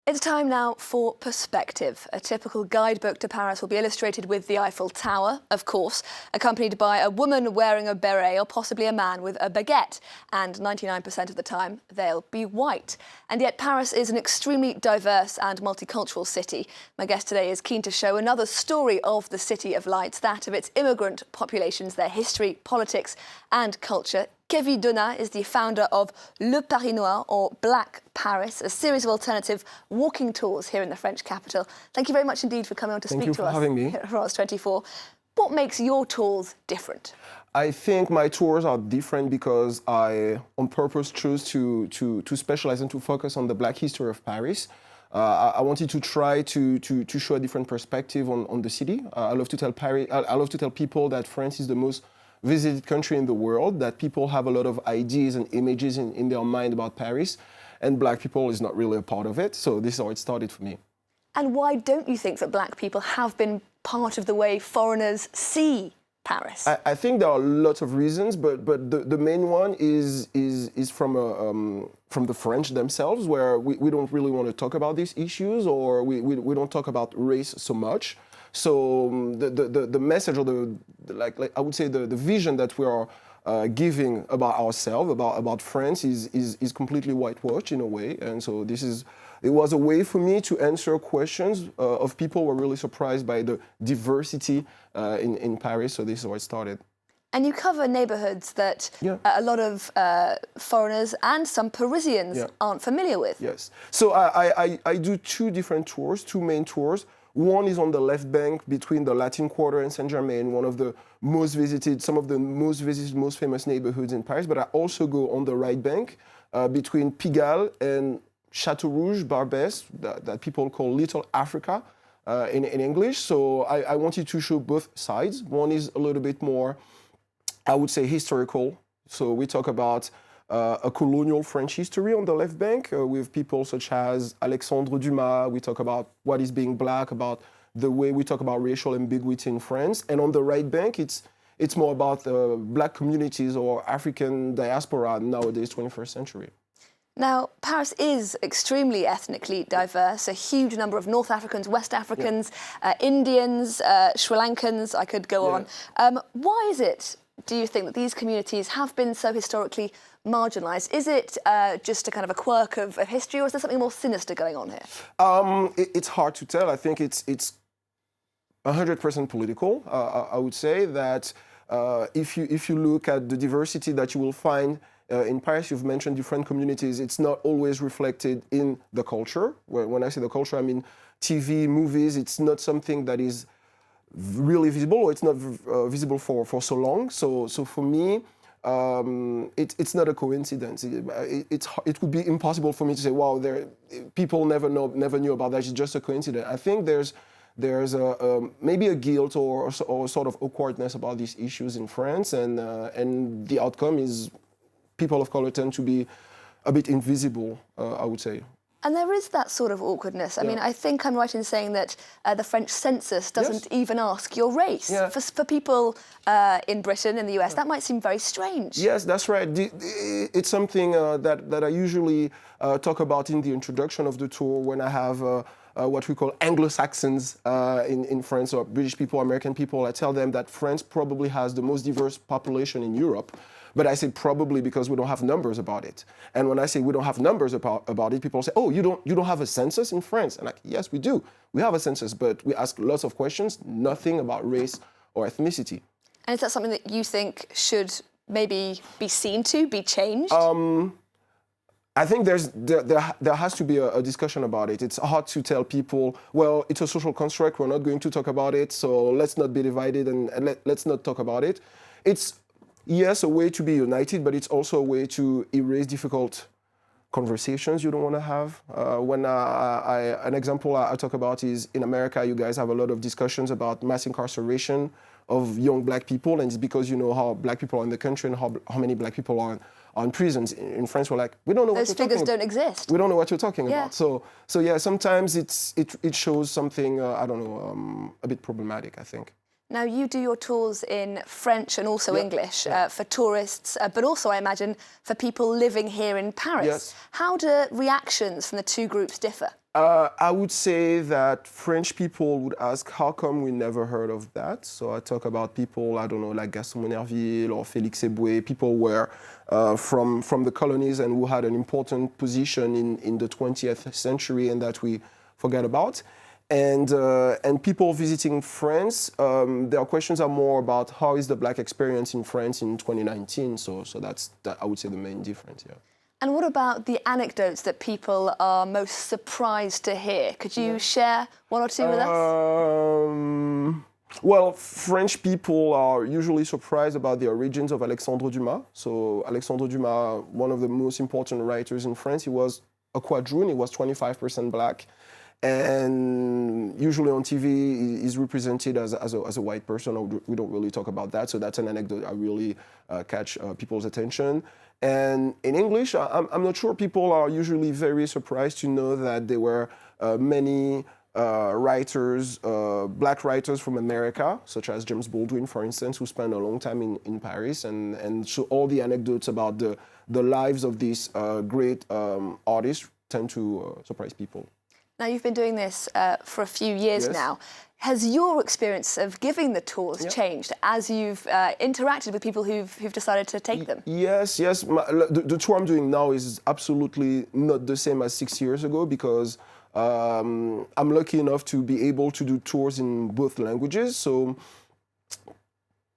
It's time now for Perspective. A typical guidebook to Paris will be illustrated with the Eiffel Tower, of course, accompanied by a woman wearing a beret or possibly a man with a baguette. And 99% of the time, they'll be white. And yet Paris is an extremely diverse and multicultural city. My guest today is keen to show another story of the City of Lights, that of its immigrant populations, their history, politics and culture. Kevin Donat is the founder of Le Paris Noir, or Black Paris, a series of alternative walking tours here in the French capital. Thank you very much indeed for coming on to speak to us. Thank you for having me. Here at France 24. What makes your tours different? I think my tours are different because I, on purpose, chose to specialize and to focus on the Black history of Paris. I wanted to try to show a different perspective on the city. I love to tell people that France is the most visited country in the world, that people have a lot of ideas and images in their mind about Paris, and Black people is not really a part of it. So this is how it started for me. And why don't you think that Black people have been part of the way foreigners see Paris? I think there are lots of reasons, but the main one is from the French themselves, where we don't really want to talk about these issues, or we don't talk about race so much. So the message, or like I would say the vision that we are giving about ourselves, about France, is completely whitewashed in a way. And so it was a way for me to answer questions of people who were really surprised by the diversity in Paris. So this is how it started. And you cover neighbourhoods that a lot of foreigners and some Parisians aren't familiar with. Yes. So I do two different tours, two main tours. One is on the left bank between the Latin Quarter and Saint-Germain, some of the most visited, most famous neighborhoods in Paris. But I also go on the right bank between Pigalle and Château Rouge, Barbès, that people call Little Africa in English. So I wanted to show both sides. One is a little bit more, I would say, historical. So we talk about a colonial French history on the left bank with people such as Alexandre Dumas. We talk about what is being Black, about the way we talk about racial ambiguity in France. And on the right bank, it's more about Black communities or African diaspora nowadays, 21st century. Now, Paris is extremely ethnically diverse, a huge number of North Africans, West Africans, Indians, Sri Lankans, I could go on. Why is it, do you think, that these communities have been so historically marginalised? Is it just a kind of a quirk of history, or is there something more sinister going on here? It's hard to tell. I think it's 100% political. I would say that if you look at the diversity that you will find in Paris, you've mentioned different communities. It's not always reflected in the culture. When I say the culture, I mean TV, movies. It's not something that is really visible, or it's not visible for so long. So for me, it's not a coincidence. It would be impossible for me to say, wow, people never knew about that. It's just a coincidence. I think there's maybe a guilt or sort of awkwardness about these issues in France, and the outcome is people of color tend to be a bit invisible, I would say. And there is that sort of awkwardness. I mean, I think I'm right in saying that the French census doesn't even ask your race. For people in Britain, in the US, that might seem very strange. Yes, that's right. It's something that I usually talk about in the introduction of the tour when I have what we call Anglo-Saxons in France, or British people, American people. I tell them that France probably has the most diverse population in Europe. But I say probably because we don't have numbers about it. And when I say we don't have numbers about it, people say, oh, you don't have a census in France? And yes, we do. We have a census, but we ask lots of questions, nothing about race or ethnicity. And is that something that you think should maybe be seen to, be changed? I think there has to be a discussion about it. It's hard to tell people, well, it's a social construct, we're not going to talk about it, so let's not be divided and let's not talk about it. It's, yes, a way to be united, but it's also a way to erase difficult conversations you don't want to have. An example I talk about is in America, you guys have a lot of discussions about mass incarceration of young Black people, and it's because you know how Black people are in the country and how many Black people are in prisons. In France, we're like, we don't know what you're talking about. Those figures don't exist. We don't know what you're talking about. So yeah, sometimes it shows something, I don't know, a bit problematic, I think. Now, you do your tours in French and also English for tourists, but also, I imagine, for people living here in Paris. Yes. How do reactions from the two groups differ? I would say that French people would ask, how come we never heard of that? So I talk about people, I don't know, like Gaston Monnerville or Félix Éboué, people were from the colonies and who had an important position in the 20th century and that we forget about. And people visiting France, their questions are more about how is the Black experience in France in 2019. So that's, I would say, the main difference, yeah. And what about the anecdotes that people are most surprised to hear? Could you share one or two with us? Well, French people are usually surprised about the origins of Alexandre Dumas. So Alexandre Dumas, one of the most important writers in France, he was a quadroon, he was 25% Black. And usually on TV, he's represented as a white person. We don't really talk about that. So that's an anecdote I really catch people's attention. And in English, I'm not sure people are usually very surprised to know that there were many writers, Black writers from America, such as James Baldwin, for instance, who spent a long time in Paris. And so all the anecdotes about the lives of these great artists tend to surprise people. Now, you've been doing this for a few years now. Has your experience of giving the tours changed as you've interacted with people who've decided to take them? Yes. The tour I'm doing now is absolutely not the same as 6 years ago because I'm lucky enough to be able to do tours in both languages. So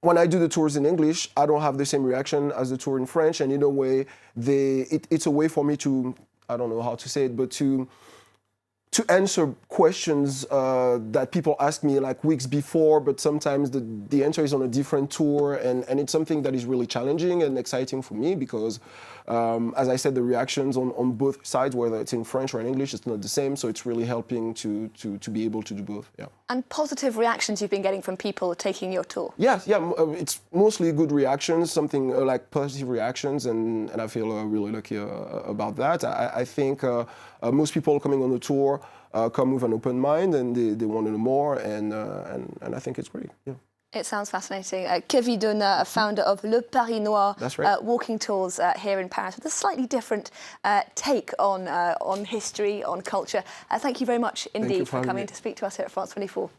when I do the tours in English, I don't have the same reaction as the tour in French. And in a way, it's a way for me to, I don't know how to say it, but to answer questions that people ask me like weeks before, but sometimes the answer is on a different tour, and it's something that is really challenging and exciting for me because, as I said, the reactions on both sides, whether it's in French or in English, it's not the same, so it's really helping to be able to do both, yeah. And positive reactions you've been getting from people taking your tour? Yes, it's mostly good reactions, something like positive reactions, and I feel really lucky about that. I think most people coming on the tour come with an open mind and they want to know more, and I think it's great. Yeah. It sounds fascinating. Kevin Donat, founder of Le Paris Noir, That's right. walking tours here in Paris with a slightly different take on history, on culture. Thank you very much indeed for coming to speak to us here at France 24.